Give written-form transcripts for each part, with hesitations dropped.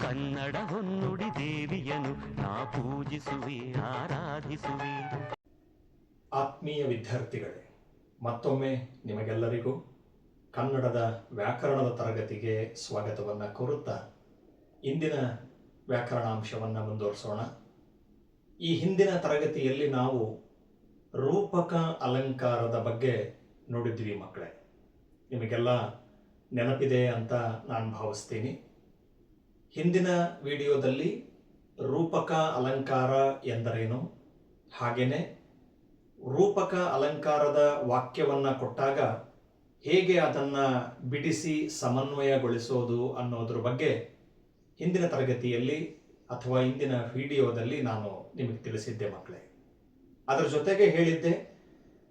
ಕನ್ನಡ ಹೊನ್ನುಡಿ ದೇವಿಯನು ನಾ ಪೂಜಿಸುವೆ ಆರಾಧಿಸುವೆ. ಆತ್ಮೀಯ ವಿದ್ಯಾರ್ಥಿಗಳೇ, ಮತ್ತೊಮ್ಮೆ ನಿಮಗೆಲ್ಲರಿಗೂ ಕನ್ನಡದ ವ್ಯಾಕರಣದ ತರಗತಿಗೆ ಸ್ವಾಗತವನ್ನು ಕೋರುತ್ತಾ ಇಂದಿನ ವ್ಯಾಕರಣಾಂಶವನ್ನು ಮುಂದುವರಿಸೋಣ. ಈ ಹಿಂದಿನ ತರಗತಿಯಲ್ಲಿ ನಾವು ರೂಪಕ ಅಲಂಕಾರದ ಬಗ್ಗೆ ನೋಡಿದ್ವಿ ಮಕ್ಕಳೇ. ನಿಮಗೆಲ್ಲ ನೆನಪಿದೆ ಅಂತ ನಾನು ಭಾವಿಸ್ತೀನಿ. ಹಿಂದಿನ ವಿಡಿಯೋದಲ್ಲಿ ರೂಪಕ ಅಲಂಕಾರ ಎಂದರೇನು, ಹಾಗೆಯೇ ರೂಪಕ ಅಲಂಕಾರದ ವಾಕ್ಯವನ್ನು ಕೊಟ್ಟಾಗ ಹೇಗೆ ಅದನ್ನು ಬಿಡಿಸಿ ಸಮನ್ವಯಗೊಳಿಸೋದು ಅನ್ನೋದ್ರ ಬಗ್ಗೆ ಹಿಂದಿನ ತರಗತಿಯಲ್ಲಿ ಅಥವಾ ಇಂದಿನ ವಿಡಿಯೋದಲ್ಲಿ ನಾನು ನಿಮಗೆ ತಿಳಿಸಿದ್ದೆ ಮಕ್ಕಳೇ. ಅದರ ಜೊತೆಗೆ ಹೇಳಿದ್ದೆ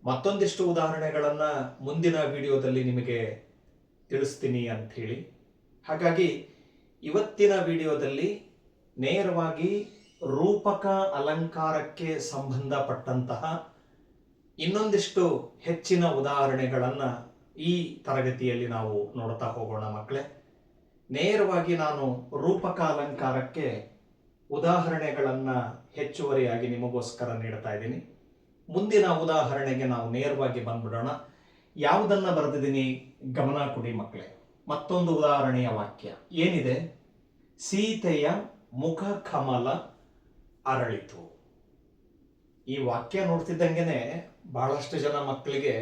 ಮತ್ತೊಂದಿಷ್ಟು ಉದಾಹರಣೆಗಳನ್ನು ಮುಂದಿನ ವಿಡಿಯೋದಲ್ಲಿ ನಿಮಗೆ ತಿಳಿಸ್ತೀನಿ ಅಂಥೇಳಿ. ಹಾಗಾಗಿ ಇವತ್ತಿನ ವಿಡಿಯೋದಲ್ಲಿ ನೇರವಾಗಿ ರೂಪಕ ಅಲಂಕಾರಕ್ಕೆ ಸಂಬಂಧಪಟ್ಟಂತಹ ಇನ್ನೊಂದಿಷ್ಟು ಹೆಚ್ಚಿನ ಉದಾಹರಣೆಗಳನ್ನು ಈ ತರಗತಿಯಲ್ಲಿ ನಾವು ನೋಡ್ತಾ ಹೋಗೋಣ ಮಕ್ಕಳೇ. ನೇರವಾಗಿ ನಾನು ರೂಪಕ ಅಲಂಕಾರಕ್ಕೆ ಉದಾಹರಣೆಗಳನ್ನು ಹೆಚ್ಚುವರಿಯಾಗಿ ನಿಮಗೋಸ್ಕರ ನೀಡ್ತಾ ಇದ್ದೀನಿ. ಮುಂದಿನ ಉದಾಹರಣೆಗೆ ನಾವು ನೇರವಾಗಿ ಬಂದ್ಬಿಡೋಣ. ಯಾವುದನ್ನು ಬರೆದಿದ್ದೀನಿ ಗಮನ ಕೊಡಿ ಮಕ್ಕಳೇ. ಮತ್ತೊಂದು ಉದಾಹರಣೆಯ ವಾಕ್ಯ ಏನಿದೆ? ಸೀತೆಯ ಮುಖ ಕಮಲ ಅರಳಿತು. ಈ ವಾಕ್ಯ ನೋಡ್ತಿದ್ದಂಗೆನೆ ಬಹಳಷ್ಟು ಜನ ಮಕ್ಕಳಿಗೆ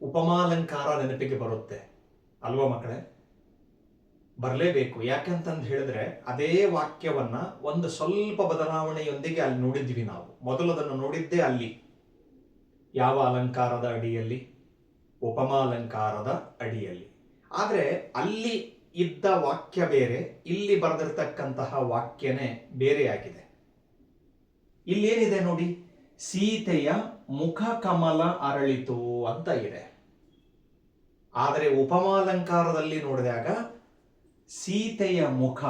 ಉಪಮಾಲಂಕಾರ ನೆನಪಿಗೆ ಬರುತ್ತೆ ಅಲ್ವಾ ಮಕ್ಕಳೇ? ಬರಲೇಬೇಕು. ಯಾಕಂತಂದು ಹೇಳಿದ್ರೆ ಅದೇ ವಾಕ್ಯವನ್ನ ಒಂದು ಸ್ವಲ್ಪ ಬದಲಾವಣೆಯೊಂದಿಗೆ ಅಲ್ಲಿ ನೋಡಿದ್ವಿ ನಾವು. ಮೊದಲು ಅದನ್ನು ನೋಡಿದ್ದೇ ಅಲ್ಲಿ. ಯಾವ ಅಲಂಕಾರದ ಅಡಿಯಲ್ಲಿ? ಉಪಮಾಲಂಕಾರದ ಅಡಿಯಲ್ಲಿ. ಆದರೆ ಅಲ್ಲಿ ಇದ್ದ ವಾಕ್ಯ ಬೇರೆ, ಇಲ್ಲಿ ಬರೆದಿರ್ತಕ್ಕಂತಹ ವಾಕ್ಯನೇ ಬೇರೆಯಾಗಿದೆ. ಇಲ್ಲೇನಿದೆ ನೋಡಿ, ಸೀತೆಯ ಮುಖ ಕಮಲ ಅರಳಿತು ಅಂತ ಇದೆ. ಆದರೆ ಉಪಮಾಲಂಕಾರದಲ್ಲಿ ನೋಡಿದಾಗ ಸೀತೆಯ ಮುಖ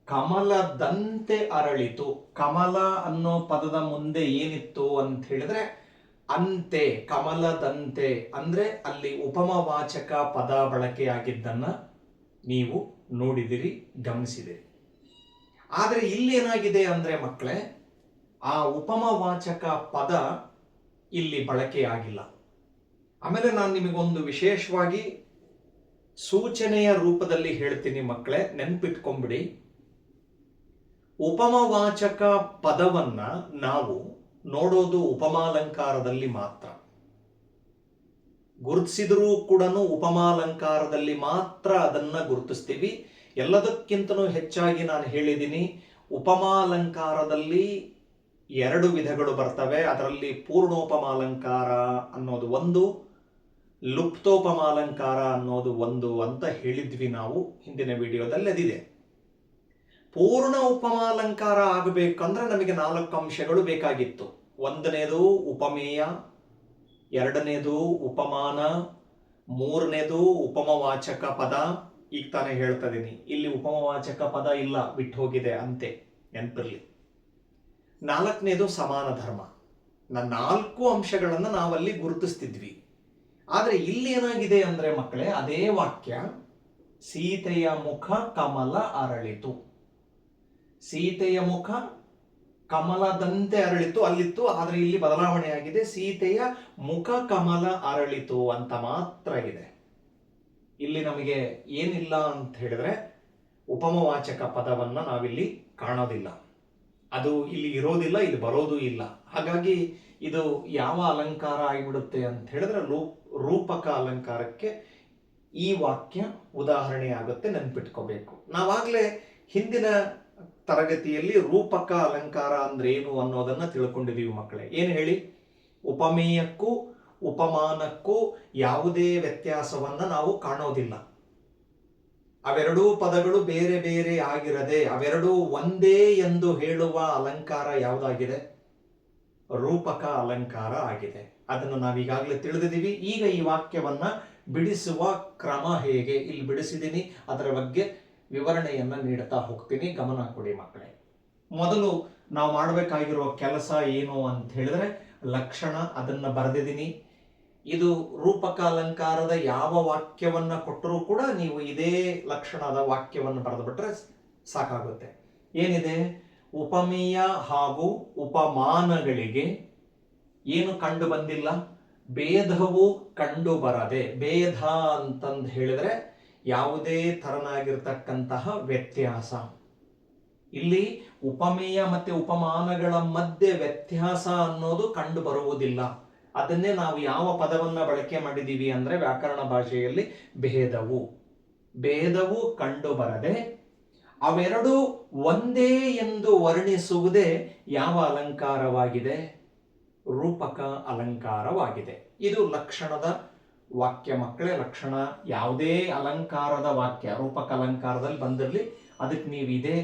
ಕಮಲದಂತೆ ಅರಳಿತು. ಕಮಲ ಅನ್ನೋ ಪದದ ಮುಂದೆ ಏನಿತ್ತು ಅಂತ ಹೇಳಿದ್ರೆ ಅಂತೆ, ಕಮಲದಂತೆ ಅಂದ್ರೆ ಅಲ್ಲಿ ಉಪಮವಾಚಕ ಪದ ಬಳಕೆಯಾಗಿದ್ದನ್ನ ನೀವು ನೋಡಿದಿರಿ, ಗಮನಿಸಿದಿರಿ. ಆದರೆ ಇಲ್ಲೇನಾಗಿದೆ ಅಂದ್ರೆ ಮಕ್ಕಳೇ, ಆ ಉಪಮವಾಚಕ ಪದ ಇಲ್ಲಿ ಬಳಕೆಯಾಗಿಲ್ಲ. ಆಮೇಲೆ ನಾನು ನಿಮಗೊಂದು ವಿಶೇಷವಾಗಿ ಸೂಚನೆಯ ರೂಪದಲ್ಲಿ ಹೇಳ್ತೀನಿ ಮಕ್ಕಳೇ, ನೆನ್ಪಿಟ್ಕೊಂಡ್ಬಿಡಿ. ಉಪಮವಾಚಕ ಪದವನ್ನ ನಾವು ನೋಡೋದು ಉಪಮಾಲಂಕಾರದಲ್ಲಿ ಮಾತ್ರ. ಗುರುತಿಸಿದರೂ ಕೂಡ ಉಪಮಾಲಂಕಾರದಲ್ಲಿ ಮಾತ್ರ ಅದನ್ನ ಗುರುತಿಸ್ತೀವಿ. ಎಲ್ಲದಕ್ಕಿಂತನೂ ಹೆಚ್ಚಾಗಿ ನಾನು ಹೇಳಿದ್ದೀನಿ, ಉಪಮಾಲಂಕಾರದಲ್ಲಿ ಎರಡು ವಿಧಗಳು ಬರ್ತವೆ. ಅದರಲ್ಲಿ ಪೂರ್ಣೋಪಮಾಲಂಕಾರ ಅನ್ನೋದು ಒಂದು, ಲುಪ್ತೋಪಮಾಲಂಕಾರ ಅನ್ನೋದು ಒಂದು ಅಂತ ಹೇಳಿದ್ವಿ ನಾವು ಹಿಂದಿನ ವಿಡಿಯೋದಲ್ಲಿ. ಅದಿದೆ. ಪೂರ್ಣ ಉಪಮಾಲಂಕಾರ ಆಗಬೇಕಂದ್ರೆ ನಮಗೆ 4 ಅಂಶಗಳು ಬೇಕಾಗಿತ್ತು. ಒಂದನೇದು ಉಪಮೇಯ, ಎರಡನೇದು ಉಪಮಾನ, ಮೂರನೇದು ಉಪಮವಾಚಕ ಪದ. ಈಗ ತಾನೇ ಹೇಳ್ತಾ ಇದೀನಿ, ಇಲ್ಲಿ ಉಪಮವಾಚಕ ಪದ ಇಲ್ಲ, ಬಿಟ್ಟು ಹೋಗಿದೆ ಅಂತೆ, ನೆನಪಿರ್ಲಿ. 4ನೇದು ಸಮಾನ ಧರ್ಮ. 4 ಅಂಶಗಳನ್ನು ನಾವಲ್ಲಿ ಗುರುತಿಸ್ತಿದ್ವಿ. ಆದ್ರೆ ಇಲ್ಲಿ ಏನಾಗಿದೆ ಅಂದ್ರೆ ಮಕ್ಕಳೇ, ಅದೇ ವಾಕ್ಯ ಸೀತೆಯ ಮುಖ ಕಮಲ ಅರಳಿತು. ಸೀತೆಯ ಮುಖ ಕಮಲದಂತೆ ಅರಳಿತು ಅಲ್ಲಿತ್ತು, ಆದ್ರೆ ಇಲ್ಲಿ ಬದಲಾವಣೆ ಆಗಿದೆ. ಸೀತೆಯ ಮುಖ ಕಮಲ ಅರಳಿತು ಅಂತ ಮಾತ್ರ ಇದೆ. ಇಲ್ಲಿ ನಮಗೆ ಏನಿಲ್ಲ ಅಂತ ಹೇಳಿದ್ರೆ ಉಪಮವಾಚಕ ಪದವನ್ನ ನಾವಿಲ್ಲಿ ಕಾಣೋದಿಲ್ಲ. ಅದು ಇಲ್ಲಿ ಇರೋದಿಲ್ಲ, ಇಲ್ಲಿ ಬರೋದು ಇಲ್ಲ. ಹಾಗಾಗಿ ಇದು ಯಾವ ಅಲಂಕಾರ ಆಗಿಬಿಡುತ್ತೆ ಅಂತ ಹೇಳಿದ್ರೆ ರೂಪಕ ಅಲಂಕಾರಕ್ಕೆ ಈ ವಾಕ್ಯ ಉದಾಹರಣೆ ಆಗುತ್ತೆ, ನೆನ್ಪಿಟ್ಕೋಬೇಕು. ನಾವಾಗ್ಲೇ ಹಿಂದಿನ ತರಗತಿಯಲ್ಲಿ ರೂಪಕ ಅಲಂಕಾರ ಅಂದ್ರೆ ಏನು ಅನ್ನೋದನ್ನ ತಿಳ್ಕೊಂಡಿದೀವಿ ಮಕ್ಕಳೇ. ಏನು ಹೇಳಿ? ಉಪಮೇಯಕ್ಕೂ ಉಪಮಾನಕ್ಕೂ ಯಾವುದೇ ವ್ಯತ್ಯಾಸವನ್ನ ನಾವು ಕಾಣೋದಿಲ್ಲ. ಅವೆರಡೂ ಪದಗಳು ಬೇರೆ ಬೇರೆ ಆಗಿರದೆ ಅವೆರಡೂ ಒಂದೇ ಎಂದು ಹೇಳುವ ಅಲಂಕಾರ ಯಾವುದಾಗಿದೆ? ರೂಪಕ ಅಲಂಕಾರ ಆಗಿದೆ. ಅದನ್ನು ನಾವೀಗಾಗಲೇ ತಿಳಿದಿದ್ದೀವಿ. ಈಗ ಈ ವಾಕ್ಯವನ್ನ ಬಿಡಿಸುವ ಕ್ರಮ ಹೇಗೆ ಇಲ್ಲಿ ಬಿಡಿಸಿದ್ದೀನಿ, ಅದರ ಬಗ್ಗೆ ವಿವರಣೆಯನ್ನ ನೀಡ್ತಾ ಹೋಗ್ತೀನಿ. ಗಮನ ಕೊಡಿ ಮಕ್ಕಳೇ. ಮೊದಲು ನಾವು ಮಾಡಬೇಕಾಗಿರುವ ಕೆಲಸ ಏನು ಅಂತ ಹೇಳಿದ್ರೆ ಲಕ್ಷಣ, ಅದನ್ನ ಬರೆದಿದ್ದೀನಿ. ಇದು ರೂಪಕ ಅಲಂಕಾರದ ಯಾವ ವಾಕ್ಯವನ್ನ ಕೊಟ್ಟರೂ ಕೂಡ ನೀವು ಇದೇ ಲಕ್ಷಣದ ವಾಕ್ಯವನ್ನು ಬರೆದು ಬಿಟ್ರೆ ಸಾಕಾಗುತ್ತೆ. ಏನಿದೆ? ಉಪಮೇಯ ಹಾಗೂ ಉಪಮಾನಗಳಿಗೆ ಏನು ಕಂಡು ಬಂದಿಲ್ಲ? ಭೇದವು ಕಂಡು ಬರದೆ. ಭೇದ ಅಂತಂದು ಹೇಳಿದ್ರೆ ಯಾವುದೇ ತರನಾಗಿರ್ತಕ್ಕಂತಹ ವ್ಯತ್ಯಾಸ. ಇಲ್ಲಿ ಉಪಮೇಯ ಮತ್ತೆ ಉಪಮಾನಗಳ ಮಧ್ಯೆ ವ್ಯತ್ಯಾಸ ಅನ್ನೋದು ಕಂಡು ಬರುವುದಿಲ್ಲ. ಅದನ್ನೇ ನಾವು ಯಾವ ಪದವನ್ನ ಬಳಕೆ ಮಾಡಿದೀವಿ ಅಂದ್ರೆ ವ್ಯಾಕರಣ ಭಾಷೆಯಲ್ಲಿ ಭೇದವು ಕಂಡು ಬರದೆ ಅವೆರಡು ಒಂದೇ ಎಂದು ವರ್ಣಿಸುವುದೇ ಯಾವ ಅಲಂಕಾರವಾಗಿದೆ? ರೂಪಕ ಅಲಂಕಾರವಾಗಿದೆ. ಇದು ಲಕ್ಷಣದ ವಾಕ್ಯ ಮಕ್ಕಳೇ. ಲಕ್ಷಣ ಯಾವುದೇ ಅಲಂಕಾರದ ವಾಕ್ಯ ರೂಪಕ ಅಲಂಕಾರದಲ್ಲಿ ಬಂದಿರಲಿ, ಅದಕ್ಕೆ ನೀವು ಇದೇ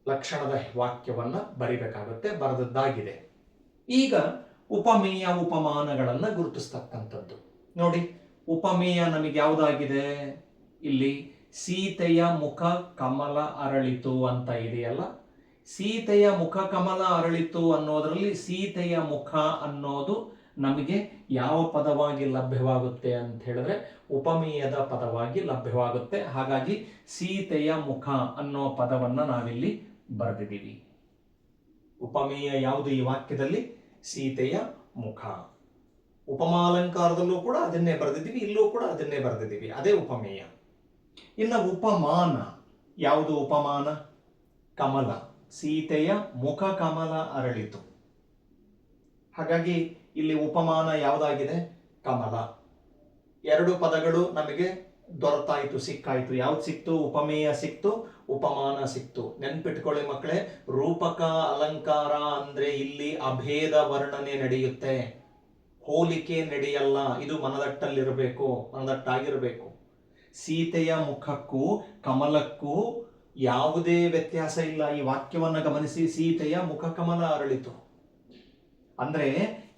ಲಕ್ಷಣದ ವಾಕ್ಯವನ್ನ ಬರಿಬೇಕಾಗುತ್ತೆ, ಬರೆದದ್ದಾಗಿದೆ. ಈಗ ಉಪಮೇಯ ಉಪಮಾನಗಳನ್ನ ಗುರುತಿಸ್ತಕ್ಕಂಥದ್ದು ನೋಡಿ. ಉಪಮೇಯ ನಮಗೆ ಯಾವುದಾಗಿದೆ? ಇಲ್ಲಿ ಸೀತೆಯ ಮುಖ ಕಮಲ ಅರಳಿತು ಅಂತ ಇದೆಯಲ್ಲ, ಸೀತೆಯ ಮುಖ ಕಮಲ ಅರಳಿತು ಅನ್ನೋದರಲ್ಲಿ ಸೀತೆಯ ಮುಖ ಅನ್ನೋದು ನಮಗೆ ಯಾವ ಪದವಾಗಿ ಲಭ್ಯವಾಗುತ್ತೆ ಅಂತ ಹೇಳಿದ್ರೆ ಉಪಮೇಯದ ಪದವಾಗಿ ಲಭ್ಯವಾಗುತ್ತೆ. ಹಾಗಾಗಿ ಸೀತೆಯ ಮುಖ ಅನ್ನೋ ಪದವನ್ನ ನಾವಿಲ್ಲಿ ಬರೆದಿದ್ದೀವಿ. ಉಪಮೇಯ ಯಾವುದು ಈ ವಾಕ್ಯದಲ್ಲಿ? ಸೀತೆಯ ಮುಖ. ಉಪಮಾಲಂಕಾರದಲ್ಲೂ ಕೂಡ ಅದನ್ನೇ ಬರೆದಿದ್ದೀವಿ, ಇಲ್ಲೂ ಕೂಡ ಅದನ್ನೇ ಬರೆದಿದ್ದೀವಿ, ಅದೇ ಉಪಮೇಯ. ಇನ್ನು ಉಪಮಾನ ಯಾವುದು? ಉಪಮಾನ ಕಮಲ. ಸೀತೆಯ ಮುಖ ಕಮಲ ಅರಳಿತು. ಹಾಗಾಗಿ ಇಲ್ಲಿ ಉಪಮಾನ ಯಾವುದಾಗಿದೆ? ಕಮಲ. ಎರಡು ಪದಗಳು ನಮಗೆ ದೊರೆತಾಯಿತು, ಸಿಕ್ಕಾಯಿತು. ಯಾವ್ದು ಸಿಕ್ತು? ಉಪಮೇಯ ಸಿಕ್ತು, ಉಪಮಾನ ಸಿಕ್ತು. ನೆನ್ಪಿಟ್ಕೊಳ್ಳಿ ಮಕ್ಕಳೇ, ರೂಪಕ ಅಲಂಕಾರ ಅಂದ್ರೆ ಇಲ್ಲಿ ಅಭೇದ ವರ್ಣನೆ ನಡೆಯುತ್ತೆ, ಹೋಲಿಕೆ ನಡೆಯಲ್ಲ. ಇದು ಮನದಟ್ಟಲ್ಲಿರಬೇಕು, ಮನದಟ್ಟಾಗಿರಬೇಕು. ಸೀತೆಯ ಮುಖಕ್ಕೂ ಕಮಲಕ್ಕೂ ಯಾವುದೇ ವ್ಯತ್ಯಾಸ ಇಲ್ಲ. ಈ ವಾಕ್ಯವನ್ನ ಗಮನಿಸಿ, ಸೀತೆಯ ಮುಖ ಕಮಲ ಅರಳಿತು ಅಂದ್ರೆ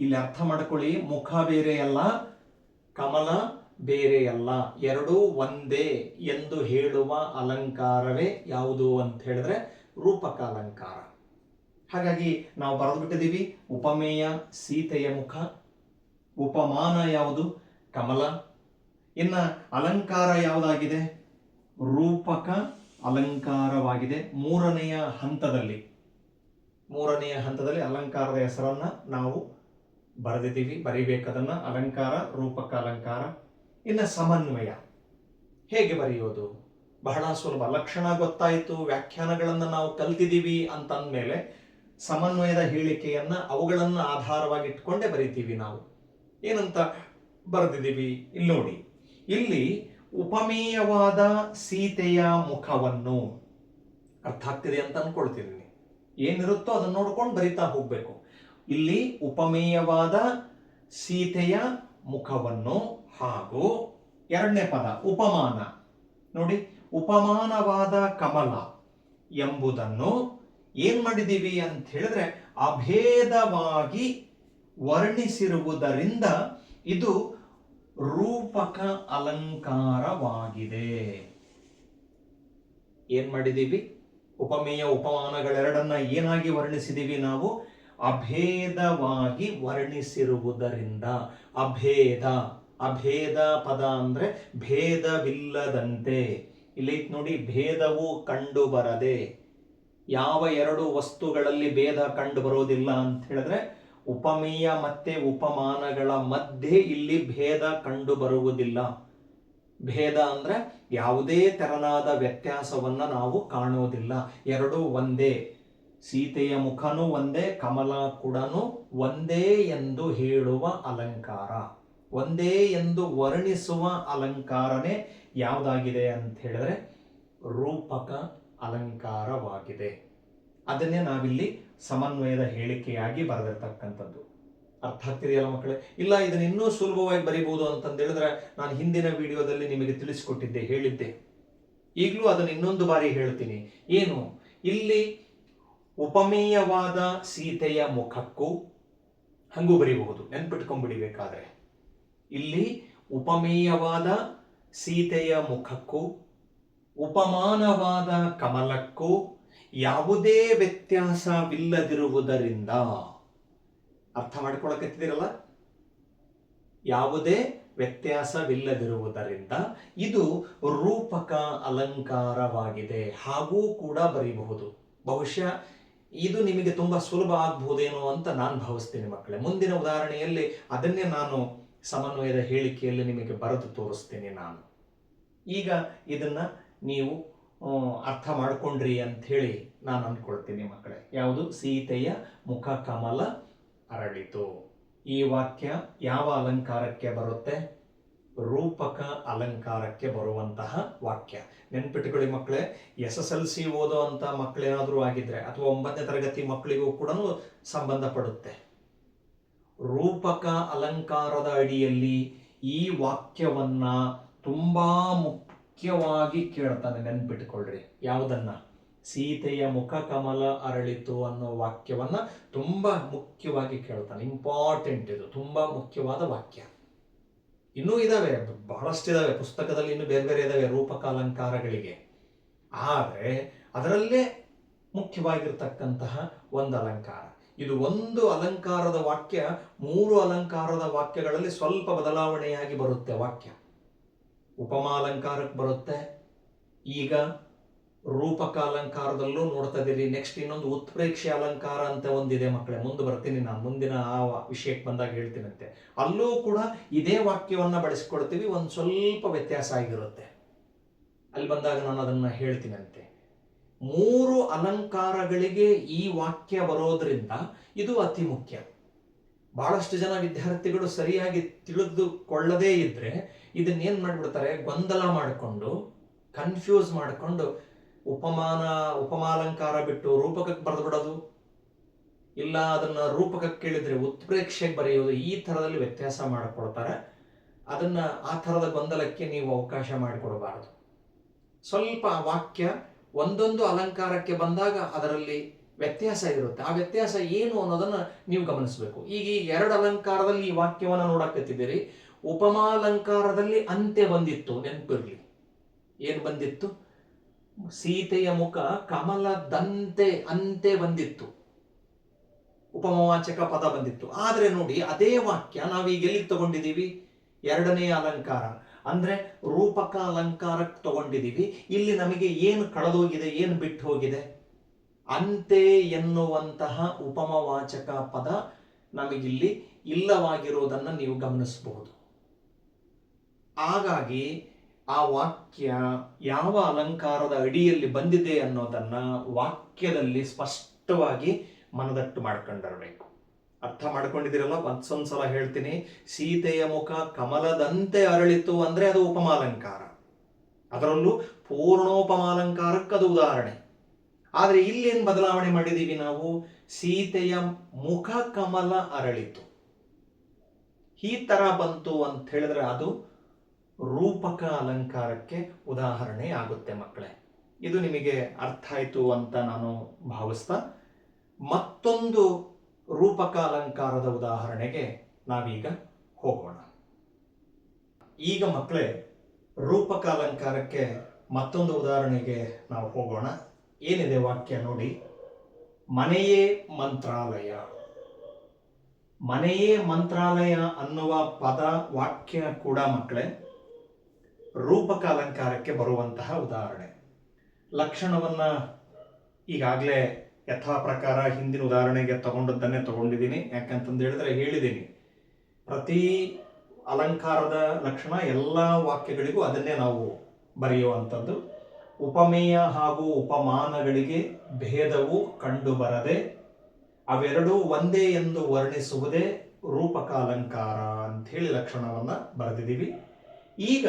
ಇಲ್ಲಿ ಅರ್ಥ ಮಾಡ್ಕೊಳ್ಳಿ, ಮುಖ ಬೇರೆಯಲ್ಲ, ಕಮಲ ಬೇರೆಯಲ್ಲ, ಎರಡೂ ಒಂದೇ ಎಂದು ಹೇಳುವ ಅಲಂಕಾರವೇ ಯಾವುದು ಅಂತ ಹೇಳಿದ್ರೆ ರೂಪಕ ಅಲಂಕಾರ. ಹಾಗಾಗಿ ನಾವು ಬರೆದುಬಿಟ್ಟಿದ್ದೀವಿ, ಉಪಮೇಯ ಸೀತೆಯ ಮುಖ, ಉಪಮಾನ ಯಾವುದು? ಕಮಲ. ಇನ್ನ ಅಲಂಕಾರ ಯಾವುದಾಗಿದೆ? ರೂಪಕ ಅಲಂಕಾರವಾಗಿದೆ. ಮೂರನೆಯ ಹಂತದಲ್ಲಿ ಅಲಂಕಾರದ ಹೆಸರನ್ನ ನಾವು ಬರೆದಿದ್ದೀವಿ, ಬರಿಬೇಕದನ್ನ. ಅಲಂಕಾರ, ರೂಪಕ ಅಲಂಕಾರ. ಇನ್ನು ಸಮನ್ವಯ ಹೇಗೆ ಬರೆಯೋದು? ಬಹಳ ಸುಲಭ. ಲಕ್ಷಣ ಗೊತ್ತಾಯಿತು, ವ್ಯಾಖ್ಯಾನಗಳನ್ನು ನಾವು ಕಲ್ತಿದ್ದೀವಿ ಅಂತಂದ್ಮೇಲೆ ಸಮನ್ವಯದ ಹೇಳಿಕೆಯನ್ನ ಅವುಗಳನ್ನ ಆಧಾರವಾಗಿ ಇಟ್ಕೊಂಡೇ ಬರಿತೀವಿ ನಾವು. ಏನಂತ ಬರೆದಿದ್ದೀವಿ ಇಲ್ಲಿ ನೋಡಿ. ಇಲ್ಲಿ ಉಪಮೇಯವಾದ ಸೀತೆಯ ಮುಖವನ್ನು, ಅರ್ಥ ಆಗ್ತಿದೆ ಅಂತ ಅನ್ಕೊಳ್ತೀನಿ, ಏನಿರುತ್ತೋ ಅದನ್ನ ನೋಡ್ಕೊಂಡು ಬರಿತಾ ಹೋಗ್ಬೇಕು. ಇಲ್ಲಿ ಉಪಮೇಯವಾದ ಸೀತೆಯ ಮುಖವನ್ನು ಹಾಗೂ ಎರಡನೇ ಪದ ಉಪಮಾನ ನೋಡಿ, ಉಪಮಾನವಾದ ಕಮಲ ಎಂಬುದನ್ನು ಏನ್ ಮಾಡಿದೀವಿ ಅಂತ ಹೇಳಿದ್ರೆ ಅಭೇದವಾಗಿ ವರ್ಣಿಸಿರುವುದರಿಂದ ಇದು ರೂಪಕ ಅಲಂಕಾರವಾಗಿದೆ. ಏನ್ ಮಾಡಿದೀವಿ? ಉಪಮೇಯ ಉಪಮಾನಗಳೆರಡನ್ನ ಏನಾಗಿ ವರ್ಣಿಸಿದೀವಿ ನಾವು? ಅಭೇದವಾಗಿ ವರ್ಣಿಸಿರುವುದರಿಂದ. ಅಭೇದ ಪದ ಅಂದ್ರೆ ಭೇದವಿಲ್ಲದಂತೆ. ಇಲ್ಲಿ ನೋಡಿ, ಭೇದವು ಕಂಡು ಬರದೆ. ಯಾವ ಎರಡು ವಸ್ತುಗಳಲ್ಲಿ ಭೇದ ಕಂಡು ಬರೋದಿಲ್ಲ ಅಂತ ಹೇಳಿದ್ರೆ ಉಪಮೇಯ ಮತ್ತೆ ಉಪಮಾನಗಳ ಮಧ್ಯೆ ಇಲ್ಲಿ ಭೇದ ಕಂಡು ಬರುವುದಿಲ್ಲ. ಭೇದ ಅಂದ್ರೆ ಯಾವುದೇ ತೆರನಾದ ವ್ಯತ್ಯಾಸವನ್ನ ನಾವು ಕಾಣೋದಿಲ್ಲ. ಎರಡೂ ಒಂದೇ. ಸೀತೆಯ ಮುಖನೂ ಒಂದೇ, ಕಮಲ ಕೂಡ ಒಂದೇ ಎಂದು ಹೇಳುವ ಅಲಂಕಾರ, ಒಂದೇ ಎಂದು ವರ್ಣಿಸುವ ಅಲಂಕಾರನೇ ಯಾವುದಾಗಿದೆ ಅಂತ ಹೇಳಿದ್ರೆ ರೂಪಕ ಅಲಂಕಾರವಾಗಿದೆ. ಅದನ್ನೇ ನಾವಿಲ್ಲಿ ಸಮನ್ವಯದ ಹೇಳಿಕೆಯಾಗಿ ಬರೆದಿರ್ತಕ್ಕಂಥದ್ದು. ಅರ್ಥ ಆಗ್ತಿದೆಯಲ್ಲ ಮಕ್ಕಳೇ? ಇಲ್ಲ ಇದನ್ನ ಇನ್ನೂ ಸುಲಭವಾಗಿ ಬರೀಬಹುದು ಅಂತಂದು ಹೇಳಿದ್ರೆ ನಾನು ಹಿಂದಿನ ವಿಡಿಯೋದಲ್ಲಿ ನಿಮಗೆ ತಿಳಿಸಿಕೊಟ್ಟಿದ್ದೆ, ಹೇಳಿದ್ದೆ. ಈಗಲೂ ಅದನ್ನು ಇನ್ನೊಂದು ಬಾರಿ ಹೇಳ್ತೀನಿ. ಏನು? ಇಲ್ಲಿ ಉಪಮೇಯವಾದ ಸೀತೆಯ ಮುಖಕ್ಕೂ ಹಂಗೂ ಬರೀಬಹುದು, ನೆನ್ಪಿಟ್ಕೊಂಡ್ಬಿಡಿಬೇಕಾದ್ರೆ. ಇಲ್ಲಿ ಉಪಮೇಯವಾದ ಸೀತೆಯ ಮುಖಕ್ಕೂ ಉಪಮಾನವಾದ ಕಮಲಕ್ಕೂ ಯಾವುದೇ ವ್ಯತ್ಯಾಸವಿಲ್ಲದಿರುವುದರಿಂದ, ಅರ್ಥ ಮಾಡಿಕೊಳ್ಳಕತ್ತಿದ್ದೀರಲ್ಲ, ಯಾವುದೇ ವ್ಯತ್ಯಾಸವಿಲ್ಲದಿರುವುದರಿಂದ ಇದು ರೂಪಕ ಅಲಂಕಾರವಾಗಿದೆ ಹಾಗೂ ಕೂಡ ಬರೀಬಹುದು. ಬಹುಶಃ ಇದು ನಿಮಗೆ ತುಂಬ ಸುಲಭ ಆಗ್ಬಹುದೇನೋ ಅಂತ ನಾನು ಭಾವಿಸ್ತೀನಿ ಮಕ್ಕಳೇ. ಮುಂದಿನ ಉದಾಹರಣೆಯಲ್ಲಿ ಅದನ್ನೇ ನಾನು ಸಮನ್ವಯದ ಹೇಳಿಕೆಯಲ್ಲಿ ನಿಮಗೆ ಬರೆದು ತೋರಿಸ್ತೀನಿ ನಾನು. ಈಗ ಇದನ್ನ ನೀವು ಅರ್ಥ ಮಾಡ್ಕೊಂಡ್ರಿ ಅಂತ ಹೇಳಿ ನಾನು ಅಂದ್ಕೊಳ್ತೀನಿ ಮಕ್ಕಳೇ. ಯಾವುದು? ಸೀತೆಯ ಮುಖ ಕಮಲ ಅರಳಿತು. ಈ ವಾಕ್ಯ ಯಾವ ಅಲಂಕಾರಕ್ಕೆ ಬರುತ್ತೆ? ರೂಪಕ ಅಲಂಕಾರಕ್ಕೆ ಬರುವಂತಹ ವಾಕ್ಯ. ನೆನ್ಪಿಟ್ಕೊಳ್ಳಿ ಮಕ್ಕಳೇ, SSLC ಓದೋ ಅಂತ ಮಕ್ಕಳೇನಾದರೂ ಆಗಿದ್ರೆ ಅಥವಾ 9ನೇ ತರಗತಿ ಮಕ್ಕಳಿಗೂ ಕೂಡ ಸಂಬಂಧಪಡುತ್ತೆ. ರೂಪಕ ಅಲಂಕಾರದ ಅಡಿಯಲ್ಲಿ ಈ ವಾಕ್ಯವನ್ನ ತುಂಬಾ ಮುಖ್ಯವಾಗಿ ಕೇಳ್ತಾನೆ. ನೆನ್ಪಿಟ್ಕೊಳ್ರಿ. ಯಾವುದನ್ನ? ಸೀತೆಯ ಮುಖ ಕಮಲ ಅರಳಿತು ಅನ್ನೋ ವಾಕ್ಯವನ್ನ ತುಂಬಾ ಮುಖ್ಯವಾಗಿ ಕೇಳ್ತಾನೆ. ಇಂಪಾರ್ಟೆಂಟ್, ಇದು ತುಂಬಾ ಮುಖ್ಯವಾದ ವಾಕ್ಯ. ಇನ್ನೂ ಇದಾವೆ, ಬಹಳಷ್ಟಿದಾವೆ ಪುಸ್ತಕದಲ್ಲಿ, ಇನ್ನೂ ಬೇರೆ ಬೇರೆ ಇದಾವೆ ರೂಪಕ ಅಲಂಕಾರಗಳಿಗೆ. ಆದರೆ ಅದರಲ್ಲೇ ಮುಖ್ಯವಾಗಿರ್ತಕ್ಕಂತಹ ಒಂದು ಅಲಂಕಾರ ಇದು. ಒಂದು ಅಲಂಕಾರದ ವಾಕ್ಯ 3 ಅಲಂಕಾರದ ವಾಕ್ಯಗಳಲ್ಲಿ ಸ್ವಲ್ಪ ಬದಲಾವಣೆಯಾಗಿ ಬರುತ್ತೆ ವಾಕ್ಯ. ಉಪಮಾಲಂಕಾರಕ್ಕೆ ಬರುತ್ತೆ. ಈಗ ರೂಪಕ ಅಲಂಕಾರದಲ್ಲೂ ನೋಡ್ತಾ ಇದ್ದೀರಿ. ನೆಕ್ಸ್ಟ್ ಇನ್ನೊಂದು ಉತ್ಪ್ರೇಕ್ಷೆ ಅಲಂಕಾರ ಅಂತ ಒಂದಿದೆ ಮಕ್ಕಳೇ. ಮುಂದೆ ಬರ್ತೀನಿ ನಾನು, ಮುಂದಿನ ಆ ವಿಷಯಕ್ಕೆ ಬಂದಾಗ ಹೇಳ್ತೀನಂತೆ. ಅಲ್ಲೂ ಕೂಡ ಇದೇ ವಾಕ್ಯವನ್ನ ಬಳಸಿಕೊಳ್ತೀವಿ, ಒಂದು ಸ್ವಲ್ಪ ವ್ಯತ್ಯಾಸ ಆಗಿರುತ್ತೆ. ಅಲ್ಲಿ ಬಂದಾಗ ನಾನು ಅದನ್ನ ಹೇಳ್ತೀನಂತೆ. 3 ಅಲಂಕಾರಗಳಿಗೆ ಈ ವಾಕ್ಯ ಬರೋದ್ರಿಂದ ಇದು ಅತಿ ಮುಖ್ಯ. ಬಹಳಷ್ಟು ಜನ ವಿದ್ಯಾರ್ಥಿಗಳು ಸರಿಯಾಗಿ ತಿಳಿದುಕೊಳ್ಳದೇ ಇದ್ರೆ ಇದನ್ನೇನ್ ಮಾಡ್ಬಿಡ್ತಾರೆ, ಗೊಂದಲ ಮಾಡಿಕೊಂಡು, ಕನ್ಫ್ಯೂಸ್ ಮಾಡಿಕೊಂಡು ಉಪಮಾಲಂಕಾರ ಬಿಟ್ಟು ರೂಪಕಕ್ಕೆ ಬರೆದು ಬಿಡೋದು, ಇಲ್ಲ ಅದನ್ನ ರೂಪಕಕ್ಕೆ ಕೇಳಿದ್ರೆ ಉತ್ಪ್ರೇಕ್ಷೆಗೆ ಬರೆಯೋದು, ಈ ಥರದಲ್ಲಿ ವ್ಯತ್ಯಾಸ ಮಾಡಿಕೊಡ್ತಾರೆ. ಅದನ್ನ ಆ ಥರದ ಗೊಂದಲಕ್ಕೆ ನೀವು ಅವಕಾಶ ಮಾಡಿಕೊಡಬಾರದು. ಸ್ವಲ್ಪ ವಾಕ್ಯ ಒಂದೊಂದು ಅಲಂಕಾರಕ್ಕೆ ಬಂದಾಗ ಅದರಲ್ಲಿ ವ್ಯತ್ಯಾಸ ಇರುತ್ತೆ. ಆ ವ್ಯತ್ಯಾಸ ಏನು ಅನ್ನೋದನ್ನ ನೀವು ಗಮನಿಸಬೇಕು. ಈಗ ಈ 2 ಅಲಂಕಾರದಲ್ಲಿ ಈ ವಾಕ್ಯವನ್ನ ನೋಡಕತ್ತಿದ್ದೀರಿ. ಉಪಮಾಲಂಕಾರದಲ್ಲಿ ಅಂತೆ ಬಂದಿತ್ತು, ನೆನಪಿರ್ಲಿ. ಏನು ಬಂದಿತ್ತು? ಸೀತೆಯ ಮುಖ ಕಮಲದಂತೆ ಅಂತೆ ಬಂದಿತ್ತು, ಉಪಮವಾಚಕ ಪದ ಬಂದಿತ್ತು. ಆದ್ರೆ ನೋಡಿ, ಅದೇ ವಾಕ್ಯ ನಾವೀಗ ಎಲ್ಲಿಗೆ ತಗೊಂಡಿದ್ದೀವಿ? 2ನೇ ಅಲಂಕಾರ ಅಂದ್ರೆ ರೂಪಕ ಅಲಂಕಾರಕ್ಕೆ ತಗೊಂಡಿದ್ದೀವಿ. ಇಲ್ಲಿ ನಮಗೆ ಏನು ಕಳೆದೋಗಿದೆ, ಏನು ಬಿಟ್ಟು ಹೋಗಿದೆ? ಅಂತೆ ಎನ್ನುವಂತಹ ಉಪಮವಾಚಕ ಪದ ನಮಗಿಲ್ಲಿ ಇಲ್ಲವಾಗಿರೋದನ್ನ ನೀವು ಗಮನಿಸಬಹುದು. ಹಾಗಾಗಿ ಆ ವಾಕ್ಯ ಯಾವ ಅಲಂಕಾರದ ಅಡಿಯಲ್ಲಿ ಬಂದಿದೆ ಅನ್ನೋದನ್ನ ವಾಕ್ಯದಲ್ಲಿ ಸ್ಪಷ್ಟವಾಗಿ ಮನದಟ್ಟು ಮಾಡ್ಕೊಂಡಿರಬೇಕು. ಅರ್ಥ ಮಾಡ್ಕೊಂಡಿದ್ದೀರಲ್ಲ? ಒಂದ್ಸಲ ಹೇಳ್ತೀನಿ. ಸೀತೆಯ ಮುಖ ಕಮಲದಂತೆ ಅರಳಿತು ಅಂದ್ರೆ ಅದು ಉಪಮಾಲಂಕಾರ, ಅದರಲ್ಲೂ ಪೂರ್ಣೋಪಮಾಲಂಕಾರಕ್ಕೆ ಅದು ಉದಾಹರಣೆ. ಆದ್ರೆ ಇಲ್ಲೇನ್ ಬದಲಾವಣೆ ಮಾಡಿದೀವಿ ನಾವು? ಸೀತೆಯ ಮುಖ ಕಮಲ ಅರಳಿತು, ಈ ತರ ಬಂತು ಅಂತ ಹೇಳಿದ್ರೆ ಅದು ರೂಪಕ ಅಲಂಕಾರಕ್ಕೆ ಉದಾಹರಣೆ ಆಗುತ್ತೆ ಮಕ್ಕಳೇ. ಇದು ನಿಮಗೆ ಅರ್ಥ ಆಯ್ತು ಅಂತ ನಾನು ಭಾವಿಸ್ತಾ ಮತ್ತೊಂದು ರೂಪಕ ಅಲಂಕಾರದ ಉದಾಹರಣೆಗೆ ನಾವೀಗ ಹೋಗೋಣ. ಈಗ ಮಕ್ಕಳೇ, ರೂಪಕ ಅಲಂಕಾರಕ್ಕೆ ಮತ್ತೊಂದು ಉದಾಹರಣೆಗೆ ನಾವು ಹೋಗೋಣ. ಏನಿದೆ ವಾಕ್ಯ ನೋಡಿ. ಮನೆಯೇ ಮಂತ್ರಾಲಯ. ಮನೆಯೇ ಮಂತ್ರಾಲಯ ಅನ್ನುವ ಪದ ವಾಕ್ಯ ಕೂಡ ಮಕ್ಕಳೇ ರೂಪಕ ಅಲಂಕಾರಕ್ಕೆ ಬರುವಂತಹ ಉದಾಹರಣೆ. ಲಕ್ಷಣವನ್ನ ಈಗಾಗಲೇ ಯಥಾ ಪ್ರಕಾರ ಹಿಂದಿನ ಉದಾಹರಣೆಗೆ ತಗೊಂಡದ್ದನ್ನೇ ತಗೊಂಡಿದ್ದೀನಿ. ಯಾಕಂತಂದು ಹೇಳಿದ್ದೀನಿ, ಪ್ರತಿ ಅಲಂಕಾರದ ಲಕ್ಷಣ ಎಲ್ಲ ವಾಕ್ಯಗಳಿಗೂ ಅದನ್ನೇ ನಾವು ಬರೆಯುವಂಥದ್ದು. ಉಪಮೇಯ ಹಾಗೂ ಉಪಮಾನಗಳಿಗೆ ಭೇದವು ಕಂಡು ಬರದೆ ಅವೆರಡೂ ಒಂದೇ ಎಂದು ವರ್ಣಿಸುವುದೇ ರೂಪಕ ಅಲಂಕಾರ ಅಂತ ಹೇಳಿ ಲಕ್ಷಣವನ್ನ ಬರೆದಿದ್ದೀವಿ. ಈಗ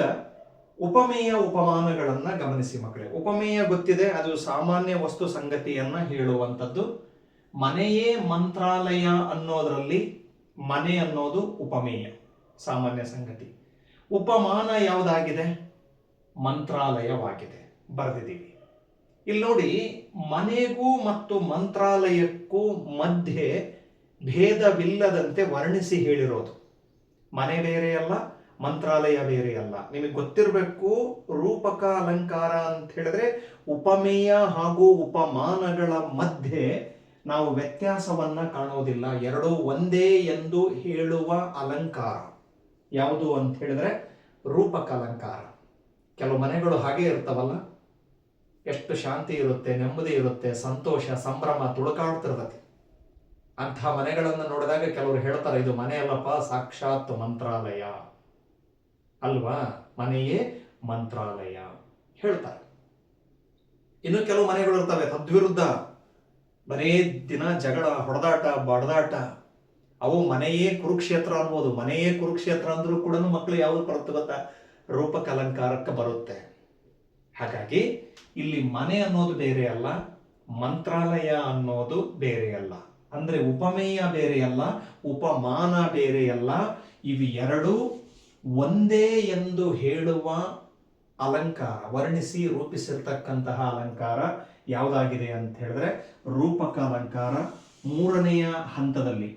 ಉಪಮೇಯ ಉಪಮಾನಗಳನ್ನ ಗಮನಿಸಿ ಮಕ್ಕಳೇ. ಉಪಮೇಯ ಗೊತ್ತಿದೆ, ಅದು ಸಾಮಾನ್ಯ ವಸ್ತು ಸಂಗತಿಯನ್ನ ಹೇಳುವಂಥದ್ದು. ಮನೆಯೇ ಮಂತ್ರಾಲಯ ಅನ್ನೋದ್ರಲ್ಲಿ ಮನೆ ಅನ್ನೋದು ಉಪಮೇಯ, ಸಾಮಾನ್ಯ ಸಂಗತಿ. ಉಪಮಾನ ಯಾವುದಾಗಿದೆ? ಮಂತ್ರಾಲಯವಾಗಿದೆ, ಬರೆದಿದ್ದೀವಿ. ಇಲ್ಲಿ ನೋಡಿ, ಮನೆಗೂ ಮತ್ತು ಮಂತ್ರಾಲಯಕ್ಕೂ ಮಧ್ಯೆ ಭೇದವಿಲ್ಲದಂತೆ ವರ್ಣಿಸಿ ಹೇಳಿರೋದು. ಮನೆ ಬೇರೆ ಅಲ್ಲ, ಮಂತ್ರಾಲಯ ಬೇರೆ ಅಲ್ಲ. ನಿಮಗೆ ಗೊತ್ತಿರಬೇಕು, ರೂಪಕ ಅಲಂಕಾರ ಅಂತ ಹೇಳಿದ್ರೆ ಉಪಮೇಯ ಹಾಗೂ ಉಪಮಾನಗಳ ಮಧ್ಯೆ ನಾವು ವ್ಯತ್ಯಾಸವನ್ನ ಕಾಣೋದಿಲ್ಲ. ಎರಡೂ ಒಂದೇ ಎಂದು ಹೇಳುವ ಅಲಂಕಾರ ಯಾವುದು ಅಂತ ಹೇಳಿದ್ರೆ ರೂಪಕ ಅಲಂಕಾರ. ಕೆಲವು ಮನೆಗಳು ಹಾಗೆ ಇರ್ತಾವಲ್ಲ, ಎಷ್ಟು ಶಾಂತಿ ಇರುತ್ತೆ, ನೆಮ್ಮದಿ ಇರುತ್ತೆ, ಸಂತೋಷ ಸಂಭ್ರಮ ತುಳುಕಾಡ್ತಿರ್ತದೆ. ಅಂಥ ಮನೆಗಳನ್ನು ನೋಡಿದಾಗ ಕೆಲವರು ಹೇಳ್ತಾರೆ, ಇದು ಮನೆ ಅಲ್ಲಪ್ಪ, ಸಾಕ್ಷಾತ್ ಮಂತ್ರಾಲಯ ಅಲ್ವಾ, ಮನೆಯೇ ಮಂತ್ರಾಲಯ ಹೇಳ್ತಾರೆ. ಇನ್ನು ಕೆಲವು ಮನೆಗಳು ಇರ್ತವೆ ತದ್ವಿರುದ್ಧ, ಬರೇ ದಿನ ಜಗಳ, ಹೊಡೆದಾಟ, ಬಡದಾಟ, ಅವು ಮನೆಯೇ ಕುರುಕ್ಷೇತ್ರ ಅನ್ಬೋದು. ಮನೆಯೇ ಕುರುಕ್ಷೇತ್ರ ಅಂದ್ರೂ ಕೂಡ ಮಕ್ಕಳು ಯಾವ್ದು ಬರುತ್ತೆ ಗೊತ್ತಾ, ರೂಪಕ ಅಲಂಕಾರಕ್ಕೆ ಬರುತ್ತೆ. ಹಾಗಾಗಿ ಇಲ್ಲಿ ಮನೆ ಅನ್ನೋದು ಬೇರೆ ಅಲ್ಲ, ಮಂತ್ರಾಲಯ ಅನ್ನೋದು ಬೇರೆ ಅಲ್ಲ. ಅಂದ್ರೆ ಉಪಮೇಯ ಬೇರೆ ಅಲ್ಲ, ಉಪಮಾನ ಬೇರೆ ಅಲ್ಲ. ಇವು ಎರಡೂ ಒಂದೇ ಎಂದು ಹೇಳುವ ಅಲಂಕಾರ, ವರ್ಣಿಸಿ ರೂಪಿಸಿರ್ತಕ್ಕಂತಹ ಅಲಂಕಾರ ಯಾವುದಾಗಿದೆ ಅಂತ ಹೇಳಿದ್ರೆ ರೂಪಕ ಅಲಂಕಾರ. ಮೂರನೆಯ ಹಂತದಲ್ಲಿ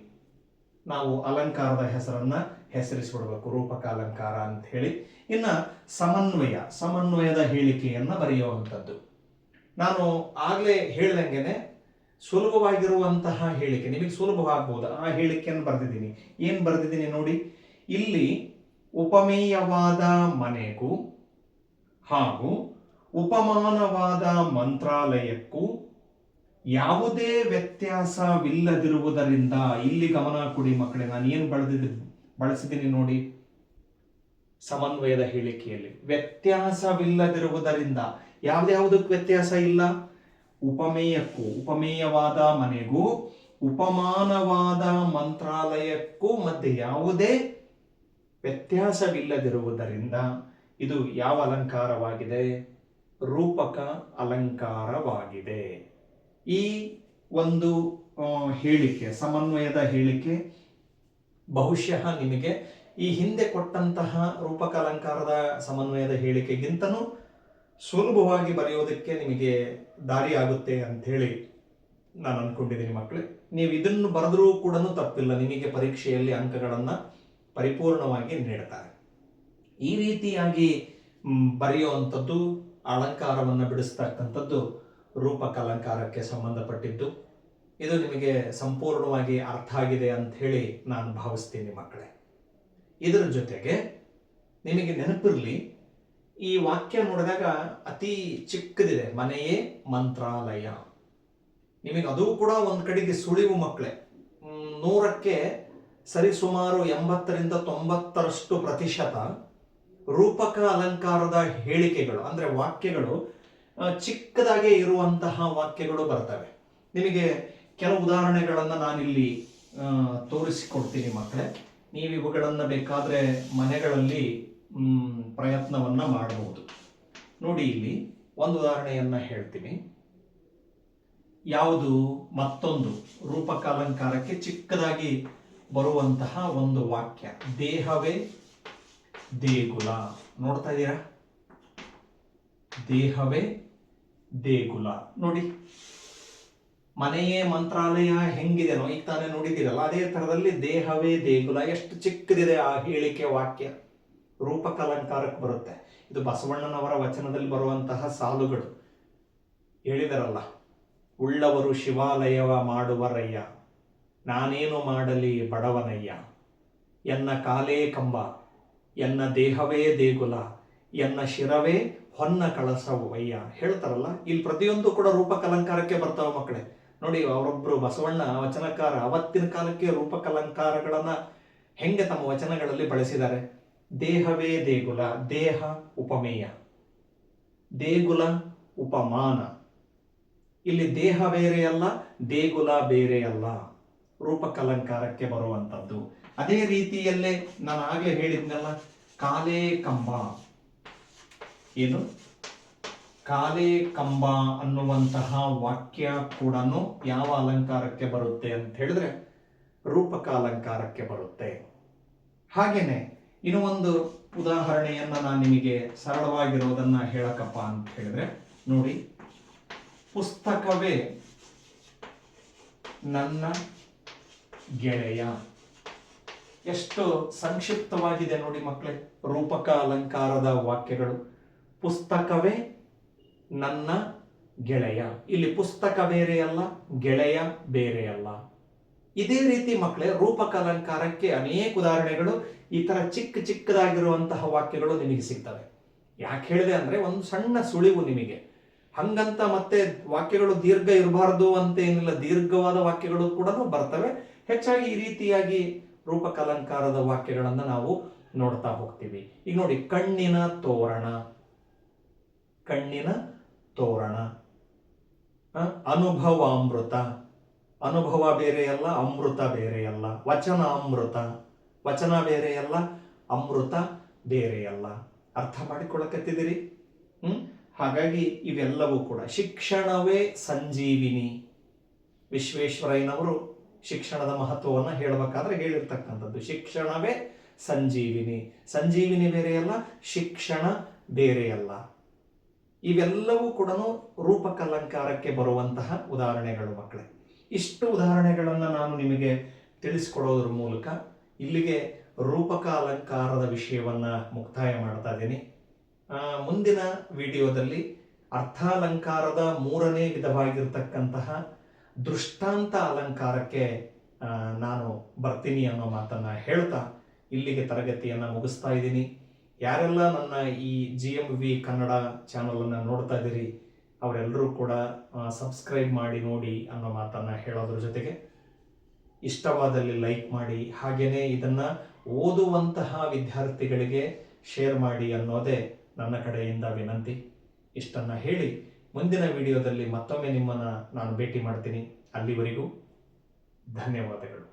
ನಾವು ಅಲಂಕಾರದ ಹೆಸರನ್ನ ಹೆಸರಿಸಿಬಿಡ್ಬೇಕು, ರೂಪಕ ಅಲಂಕಾರ ಅಂತ ಹೇಳಿ. ಇನ್ನ ಸಮನ್ವಯದ ಹೇಳಿಕೆಯನ್ನ ಬರೆಯುವಂಥದ್ದು. ನಾನು ಆಗ್ಲೇ ಹೇಳ್ದಂಗೆನೆ ಸುಲಭವಾಗಿರುವಂತಹ ಹೇಳಿಕೆ, ನಿಮಗೆ ಸುಲಭವಾಗಬಹುದು ಆ ಹೇಳಿಕೆಯನ್ನು ಬರೆದಿದ್ದೀನಿ. ಏನ್ ಬರೆದಿದ್ದೀನಿ ನೋಡಿ, ಇಲ್ಲಿ ಉಪಮೇಯವಾದ ಮನೆಗೂ ಹಾಗೂ ಉಪಮಾನವಾದ ಮಂತ್ರಾಲಯಕ್ಕೂ ಯಾವುದೇ ವ್ಯತ್ಯಾಸವಿಲ್ಲದಿರುವುದರಿಂದ, ಇಲ್ಲಿ ಗಮನ ಕೊಡಿ ಮಕ್ಕಳೇ, ನಾನು ಏನು ಬಳಸಿದ್ದೀನಿ ನೋಡಿ, ಸಮನ್ವಯದ ಹೇಳಿಕೆಯಲ್ಲಿ ವ್ಯತ್ಯಾಸವಿಲ್ಲದಿರುವುದರಿಂದ. ಯಾವ್ದ್ಯಾವುದಕ್ಕೆ ವ್ಯತ್ಯಾಸ ಇಲ್ಲ? ಉಪಮೇಯಕ್ಕೂ, ಉಪಮೇಯವಾದ ಮನೆಗೂ ಉಪಮಾನವಾದ ಮಂತ್ರಾಲಯಕ್ಕೂ ಮಧ್ಯೆ ಯಾವುದೇ ವ್ಯತ್ಯಾಸವಿಲ್ಲದಿರುವುದರಿಂದ ಇದು ಯಾವ ಅಲಂಕಾರವಾಗಿದೆ? ರೂಪಕ ಅಲಂಕಾರವಾಗಿದೆ. ಈ ಒಂದು ಹೇಳಿಕೆ, ಸಮನ್ವಯದ ಹೇಳಿಕೆ ಬಹುಶಃ ನಿಮಗೆ ಈ ಹಿಂದೆ ಕೊಟ್ಟಂತಹ ರೂಪಕ ಅಲಂಕಾರದ ಸಮನ್ವಯದ ಹೇಳಿಕೆಗಿಂತನೂ ಸುಲಭವಾಗಿ ಬರೆಯೋದಕ್ಕೆ ನಿಮಗೆ ದಾರಿ ಆಗುತ್ತೆ ಅಂತ ಹೇಳಿ ನಾನು ಅನ್ಕೊಂಡಿದ್ದೀನಿ ಮಕ್ಕಳೇ. ನೀವು ಇದನ್ನು ಬರೆದ್ರೂ ಕೂಡ ತಪ್ಪಿಲ್ಲ, ನಿಮಗೆ ಪರೀಕ್ಷೆಯಲ್ಲಿ ಅಂಕಗಳನ್ನು ಪರಿಪೂರ್ಣವಾಗಿ ನೀಡ್ತಾರೆ. ಈ ರೀತಿಯಾಗಿ ಬರೆಯುವಂಥದ್ದು, ಅಲಂಕಾರವನ್ನು ಬಿಡಿಸ್ತಕ್ಕಂಥದ್ದು ರೂಪಕ ಅಲಂಕಾರಕ್ಕೆ ಸಂಬಂಧಪಟ್ಟಿದ್ದು. ಇದು ನಿಮಗೆ ಸಂಪೂರ್ಣವಾಗಿ ಅರ್ಥ ಆಗಿದೆ ಅಂತ ಹೇಳಿ ನಾನು ಭಾವಿಸ್ತೀನಿ ಮಕ್ಕಳೇ. ಇದರ ಜೊತೆಗೆ ನಿಮಗೆ ನೆನಪಿರಲಿ, ಈ ವಾಕ್ಯ ನೋಡಿದಾಗ ಅತಿ ಚಿಕ್ಕದಿದೆ, ಮನೆಯೇ ಮಂತ್ರಾಲಯ. ನಿಮಗೆ ಅದು ಕೂಡ ಒಂದು ಕಡೆಗೆ ಸುಳಿವು ಮಕ್ಕಳೇ. 100ಕ್ಕೆ ಸರಿಸುಮಾರು 80ರಿಂದ 90% ರೂಪಕ ಅಲಂಕಾರದ ಹೇಳಿಕೆಗಳು ಅಂದ್ರೆ ವಾಕ್ಯಗಳು ಚಿಕ್ಕದಾಗೆ ಇರುವಂತಹ ವಾಕ್ಯಗಳು ಬರ್ತವೆ. ನಿಮಗೆ ಕೆಲವು ಉದಾಹರಣೆಗಳನ್ನು ನಾನಿಲ್ಲಿ ತೋರಿಸಿಕೊಡ್ತೀನಿ ಮಕ್ಕಳೇ. ನೀವು ಇವುಗಳನ್ನು ಬೇಕಾದ್ರೆ ಮನೆಗಳಲ್ಲಿ ಪ್ರಯತ್ನವನ್ನ ಮಾಡಬಹುದು. ನೋಡಿ, ಇಲ್ಲಿ ಒಂದು ಉದಾಹರಣೆಯನ್ನ ಹೇಳ್ತೀನಿ. ಯಾವುದು? ಮತ್ತೊಂದು ರೂಪಕ ಅಲಂಕಾರಕ್ಕೆ ಚಿಕ್ಕದಾಗಿ ಬರುವಂತಹ ಒಂದು ವಾಕ್ಯ, ದೇಹವೇ ದೇಗುಲ. ನೋಡ್ತಾ ಇದ್ದೀರಾ? ದೇಹವೇ ದೇಗುಲ. ನೋಡಿ, ಮನೆಯೇ ಮಂತ್ರಾಲಯ ಹೆಂಗಿದೆನೋ ಈಗ ತಾನೇ ನೋಡಿದ್ದೀರಲ್ಲ, ಅದೇ ತರದಲ್ಲಿ ದೇಹವೇ ದೇಗುಲ. ಎಷ್ಟು ಚಿಕ್ಕದಿದೆ ಆ ಹೇಳಿಕೆ ವಾಕ್ಯ, ರೂಪಕ ಅಲಂಕಾರಕ್ಕೆ ಬರುತ್ತೆ. ಇದು ಬಸವಣ್ಣನವರ ವಚನದಲ್ಲಿ ಬರುವಂತಹ ಸಾಲುಗಳು. ಹೇಳಿದರಲ್ಲ, ಉಳ್ಳವರು ಶಿವಾಲಯವ ಮಾಡುವರಯ್ಯ, ನಾನೇನು ಮಾಡಲಿ ಬಡವನಯ್ಯ, ಎನ್ನ ಕಾಲೇ ಕಂಬ, ಎನ್ನ ದೇಹವೇ ದೇಗುಲ, ಎನ್ನ ಶಿರವೇ ಹೊನ್ನ ಕಳಸವಯ್ಯ ಹೇಳ್ತಾರಲ್ಲ. ಇಲ್ಲಿ ಪ್ರತಿಯೊಂದು ಕೂಡ ರೂಪಕ ಅಲಂಕಾರಕ್ಕೆ ಬರ್ತಾವ ಮಕ್ಕಳೇ. ನೋಡಿ, ಅವರೊಬ್ರು ಬಸವಣ್ಣ ವಚನಕಾರ ಅವತ್ತಿನ ಕಾಲಕ್ಕೆ ರೂಪಕ ಅಲಂಕಾರಗಳನ್ನ ಹೆಂಗೆ ತಮ್ಮ ವಚನಗಳಲ್ಲಿ ಬಳಸಿದ್ದಾರೆ. ದೇಹವೇ ದೇಗುಲ, ದೇಹ ಉಪಮೇಯ, ದೇಗುಲ ಉಪಮಾನ. ಇಲ್ಲಿ ದೇಹ ಬೇರೆ ಅಲ್ಲ, ದೇಗುಲ ಬೇರೆ ಅಲ್ಲ, ರೂಪಕ ಅಲಂಕಾರಕ್ಕೆ ಬರುವಂತದ್ದು. ಅದೇ ರೀತಿಯಲ್ಲೇ ನಾನು ಆಗ್ಲೇ ಹೇಳಿದ್ನಲ್ಲ, ಕಾಲೇ ಕಂಬ. ಏನು? ಕಾಲೇ ಕಂಬ ಅನ್ನುವಂತಹ ವಾಕ್ಯ ಕೂಡ ಯಾವ ಅಲಂಕಾರಕ್ಕೆ ಬರುತ್ತೆ ಅಂತ ಹೇಳಿದ್ರೆ ರೂಪಕ ಅಲಂಕಾರಕ್ಕೆ ಬರುತ್ತೆ. ಹಾಗೇನೆ ಇನ್ನು ಒಂದು ಉದಾಹರಣೆಯನ್ನ ನಾನು ನಿಮಗೆ ಸರಳವಾಗಿರೋದನ್ನ ಹೇಳಕಪ್ಪ ಅಂತ ಹೇಳಿದ್ರೆ ನೋಡಿ, ಪುಸ್ತಕವೇ ನನ್ನ ಗೆಳೆಯ. ಎಷ್ಟು ಸಂಕ್ಷಿಪ್ತವಾಗಿದೆ ನೋಡಿ ಮಕ್ಕಳೇ ರೂಪಕ ಅಲಂಕಾರದ ವಾಕ್ಯಗಳು. ಪುಸ್ತಕವೇ ನನ್ನ ಗೆಳೆಯ. ಇಲ್ಲಿ ಪುಸ್ತಕ ಬೇರೆ ಅಲ್ಲ, ಗೆಳೆಯ ಬೇರೆ ಅಲ್ಲ. ಇದೇ ರೀತಿ ಮಕ್ಕಳೇ ರೂಪಕ ಅಲಂಕಾರಕ್ಕೆ ಅನೇಕ ಉದಾಹರಣೆಗಳು ಈ ತರ ಚಿಕ್ಕ ಚಿಕ್ಕದಾಗಿರುವಂತಹ ವಾಕ್ಯಗಳು ನಿಮಗೆ ಸಿಗ್ತವೆ. ಯಾಕೆ ಹೇಳಿದೆ ಅಂದ್ರೆ ಒಂದು ಸಣ್ಣ ಸುಳಿವು ನಿಮಗೆ. ಹಂಗಂತ ಮತ್ತೆ ವಾಕ್ಯಗಳು ದೀರ್ಘ ಇರಬಾರ್ದು ಅಂತ ಏನಿಲ್ಲ, ದೀರ್ಘವಾದ ವಾಕ್ಯಗಳು ಕೂಡ ಬರ್ತವೆ. ಹೆಚ್ಚಾಗಿ ಈ ರೀತಿಯಾಗಿ ರೂಪಕ ಅಲಂಕಾರದ ವಾಕ್ಯಗಳನ್ನ ನಾವು ನೋಡ್ತಾ ಹೋಗ್ತೀವಿ. ಈಗ ನೋಡಿ, ಕಣ್ಣಿನ ತೋರಣ, ಕಣ್ಣಿನ ತೋರಣ. ಅನುಭವಾಮೃತ, ಅನುಭವ ಬೇರೆಯಲ್ಲ, ಅಮೃತ ಬೇರೆಯಲ್ಲ. ವಚನಾಮೃತ, ವಚನ ಬೇರೆಯಲ್ಲ, ಅಮೃತ ಬೇರೆಯಲ್ಲ. ಅರ್ಥ ಮಾಡಿಕೊಳ್ಳಕತ್ತಿದ್ದೀರಿ? ಹಾಗಾಗಿ ಇವೆಲ್ಲವೂ ಕೂಡ ಶಿಕ್ಷಣವೇ ಸಂಜೀವಿನಿ. ವಿಶ್ವೇಶ್ವರಯ್ಯನವರು ಶಿಕ್ಷಣದ ಮಹತ್ವವನ್ನು ಹೇಳಬೇಕಾದ್ರೆ ಹೇಳಿರ್ತಕ್ಕಂಥದ್ದು ಶಿಕ್ಷಣವೇ ಸಂಜೀವಿನಿ. ಸಂಜೀವಿನಿ ಬೇರೆಯಲ್ಲ, ಶಿಕ್ಷಣ ಬೇರೆಯಲ್ಲ. ಇವೆಲ್ಲವೂ ಕೂಡ ರೂಪಕ ಅಲಂಕಾರಕ್ಕೆ ಬರುವಂತಹ ಉದಾಹರಣೆಗಳು ಮಕ್ಕಳೇ. ಇಷ್ಟು ಉದಾಹರಣೆಗಳನ್ನು ನಾನು ನಿಮಗೆ ತಿಳಿಸ್ಕೊಡೋದ್ರ ಮೂಲಕ ಇಲ್ಲಿಗೆ ರೂಪಕ ಅಲಂಕಾರದ ವಿಷಯವನ್ನ ಮುಕ್ತಾಯ ಮಾಡ್ತಾ ಇದ್ದೀನಿ. ಮುಂದಿನ ವಿಡಿಯೋದಲ್ಲಿ ಅರ್ಥಾಲಂಕಾರದ 3ನೇ ವಿಧವಾಗಿರ್ತಕ್ಕಂತಹ ದೃಷ್ಟಾಂತ ಅಲಂಕಾರಕ್ಕೆ ನಾನು ಬರ್ತೀನಿ ಅನ್ನೋ ಮಾತನ್ನ ಹೇಳ್ತಾ ಇಲ್ಲಿಗೆ ತರಗತಿಯನ್ನು ಮುಗಿಸ್ತಾ ಇದ್ದೀನಿ. ಯಾರೆಲ್ಲ ನನ್ನ ಈ GMV ಕನ್ನಡ ಚಾನಲನ್ನು ನೋಡ್ತಾ ಇದ್ದೀರಿ ಅವರೆಲ್ಲರೂ ಕೂಡ ಸಬ್ಸ್ಕ್ರೈಬ್ ಮಾಡಿ ನೋಡಿ ಅನ್ನೋ ಮಾತನ್ನ ಹೇಳೋದ್ರ ಜೊತೆಗೆ ಇಷ್ಟವಾದಲ್ಲಿ ಲೈಕ್ ಮಾಡಿ, ಹಾಗೆಯೇ ಇದನ್ನು ಓದುವಂತಹ ವಿದ್ಯಾರ್ಥಿಗಳಿಗೆ ಶೇರ್ ಮಾಡಿ ಅನ್ನೋದೇ ನನ್ನ ಕಡೆಯಿಂದ ವಿನಂತಿ. ಇಷ್ಟನ್ನು ಹೇಳಿ ಮುಂದಿನ ವಿಡಿಯೋದಲ್ಲಿ ಮತ್ತೊಮ್ಮೆ ನಿಮ್ಮನ್ನು ನಾನು ಭೇಟಿ ಮಾಡ್ತೀನಿ. ಅಲ್ಲಿವರೆಗೂ ಧನ್ಯವಾದಗಳು.